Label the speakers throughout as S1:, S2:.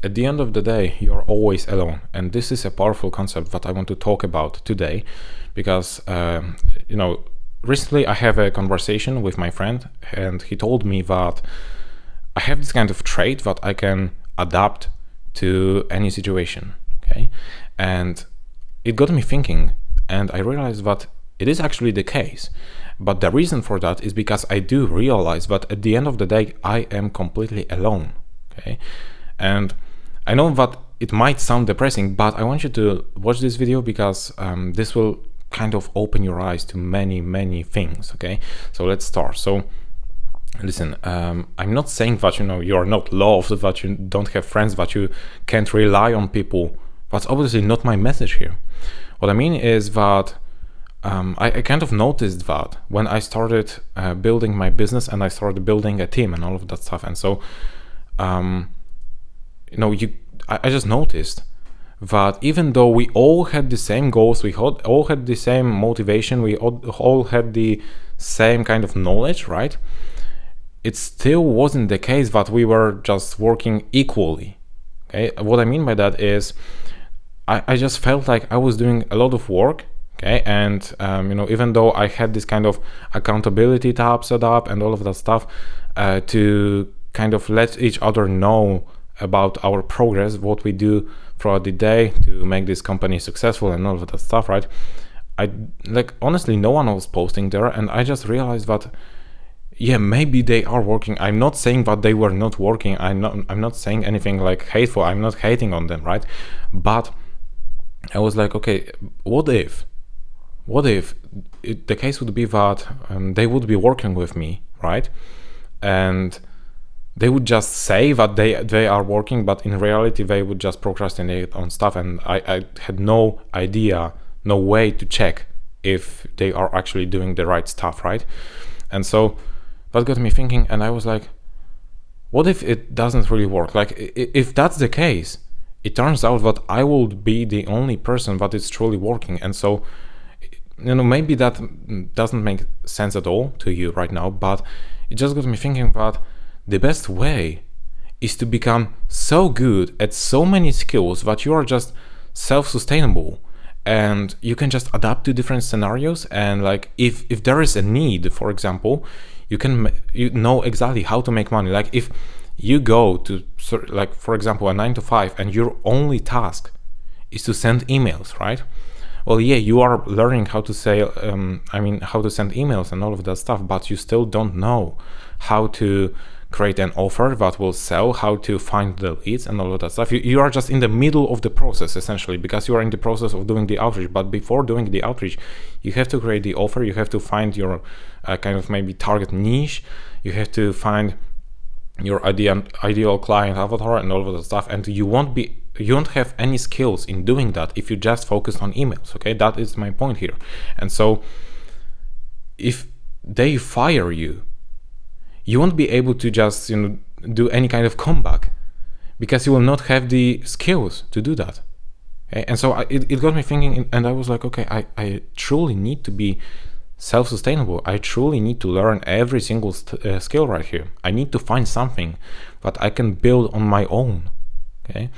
S1: at the end of the day, you're always alone. And this is a powerful concept that I want to talk about today, because, recently I have a conversation with my friend, and he told me that I have this kind of trait that I can adapt to any situation, okay? And it got me thinking, and I realized that it is actually the case. But the reason for that is because I do realize that at the end of the day, I am completely alone, okay? And I know that it might sound depressing, but I want you to watch this video because this will kind of open your eyes to many, many things, okay? So let's start. So listen, I'm not saying that, you are not loved, that you don't have friends, that you can't rely on people. That's obviously not my message here. What I mean is that I kind of noticed that when I started building my business and I started building a team and all of that stuff. And so, I just noticed that even though we all had the same goals, we all had the same motivation, we all had the same kind of knowledge, right? It still wasn't the case that we were just working equally. Okay, what I mean by that is I just felt like I was doing a lot of work. Okay, and even though I had this kind of accountability tab set up and all of that stuff to kind of let each other know about our progress, what we do throughout the day to make this company successful and all of that stuff, right? Honestly, no one was posting there, and I just realized that yeah, maybe they are working. I'm not saying that they were not working. I'm not saying anything like hateful. I'm not hating on them, right? But I was like, okay, what if the case would be that they would be working with me, right? And they would just say that they are working, but in reality they would just procrastinate on stuff, and I had no idea, no way to check if they are actually doing the right stuff, right? And so that got me thinking, and I was like, what if it doesn't really work? Like, if that's the case, it turns out that I will be the only person that is truly working. And so maybe that doesn't make sense at all to you right now, but it just got me thinking that the best way is to become so good at so many skills that you are just self-sustainable and you can just adapt to different scenarios. And like if there is a need, for example, you know exactly how to make money. Like if you go to, like, for example, a 9 to 5 and your only task is to send emails, right? Well, yeah, you are learning how to say, how to send emails and all of that stuff, but you still don't know how to create an offer that will sell, how to find the leads and all of that stuff. You are just in the middle of the process, essentially, because you are in the process of doing the outreach. But before doing the outreach, you have to create the offer, you have to find your kind of maybe target niche, you have to find your ideal client avatar and all of that stuff, and you won't have any skills in doing that if you just focus on emails. Okay, that is my point here. And so if they fire you, you won't be able to just do any kind of comeback because you will not have the skills to do that. Okay? And so it got me thinking, and I was like, okay, I truly need to be self-sustainable. I truly need to learn every single skill right here. I need to find something that I can build on my own. Okay,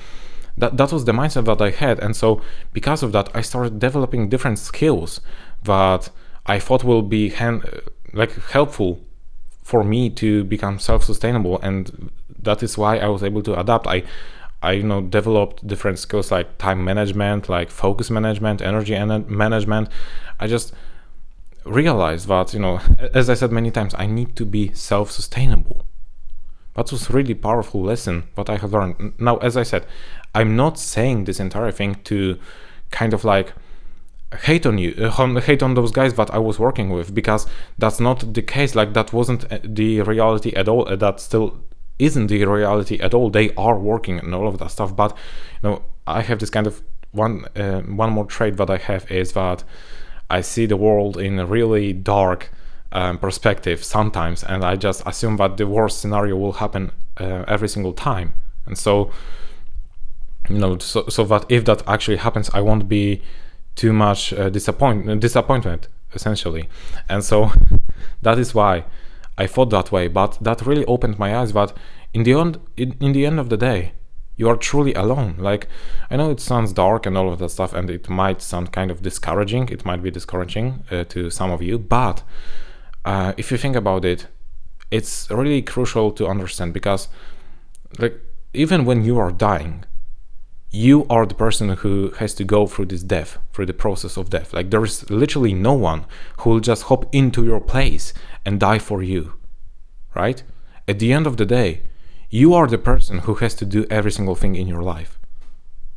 S1: that was the mindset that I had. And so because of that, I started developing different skills that I thought will be helpful for me to become self-sustainable. And that is why I was able to adapt. I developed different skills like time management, like focus management, energy management. I just realized that, as I said many times, I need to be self-sustainable. That was really powerful lesson that I have learned. Now, as I said, I'm not saying this entire thing to kind of like hate on those guys that I was working with, because that's not the case. Like, that wasn't the reality at all. That still isn't the reality at all. They are working and all of that stuff. But I have this kind of one more trait that I have is that I see the world in a really dark perspective sometimes, and I just assume that the worst scenario will happen every single time. And so so that if that actually happens, I won't be too much disappointment essentially. And so that is why I thought that way. But that really opened my eyes that in the end of the day, you are truly alone. Like, I know it sounds dark and all of that stuff, and it might sound kind of discouraging. It might be discouraging to some of you, but if you think about it, it's really crucial to understand, because like, even when you are dying, you are the person who has to go through this death, through the process of death. Like, there is literally no one who will just hop into your place and die for you, right? At the end of the day, you are the person who has to do every single thing in your life.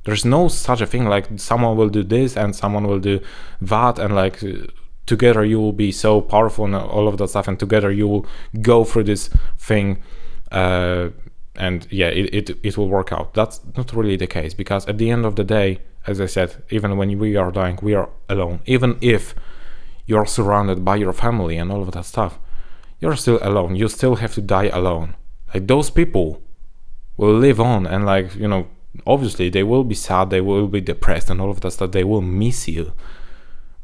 S1: There's no such a thing like someone will do this and someone will do that, and like together you will be so powerful and all of that stuff, and together you will go through this thing, and yeah, it will work out. That's not really the case, because at the end of the day, as I said, even when we are dying, we are alone. Even if you're surrounded by your family and all of that stuff, you're still alone. You still have to die alone. Like, those people will live on, and like, you know, obviously they will be sad, they will be depressed and all of that stuff, they will miss you,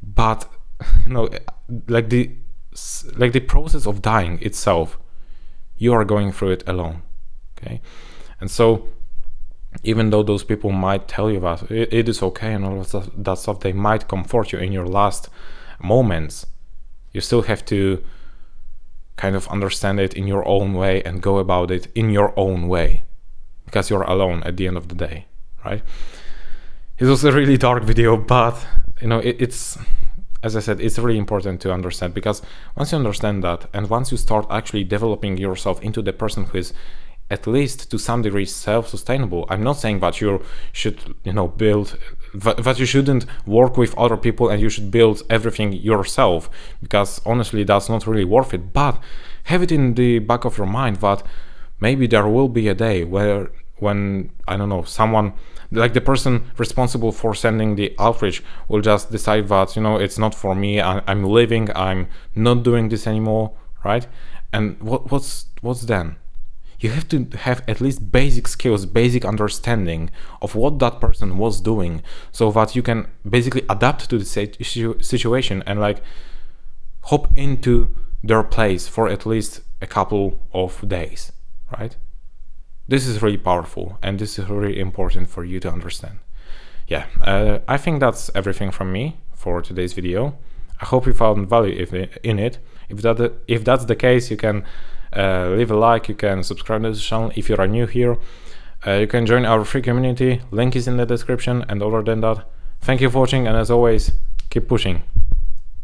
S1: but you know, like the process of dying itself, you are going through it alone. Okay, and so even though those people might tell you that it is okay and all of that stuff, they might comfort you in your last moments, you still have to kind of understand it in your own way and go about it in your own way, because you're alone at the end of the day, right? It was a really dark video, but you know, it's, as I said, it's really important to understand, because once you understand that, and once you start actually developing yourself into the person who is at least to some degree self-sustainable. I'm not saying that you should, you know, build, that you shouldn't work with other people and you should build everything yourself, because honestly that's not really worth it. But have it in the back of your mind that maybe there will be a day when I don't know, someone like the person responsible for sending the outreach will just decide that, you know, it's not for me, I'm leaving, I'm not doing this anymore, right? And what's then? You have to have at least basic skills, basic understanding of what that person was doing, so that you can basically adapt to the situation and like hop into their place for at least a couple of days, right? This is really powerful, and this is really important for you to understand. Yeah, I think that's everything from me for today's video. I hope you found value in it. If that's the case, you can leave a like, you can subscribe to the channel if you are new here. You can join our free community, link is in the description. And other than that, thank you for watching, and as always, keep pushing.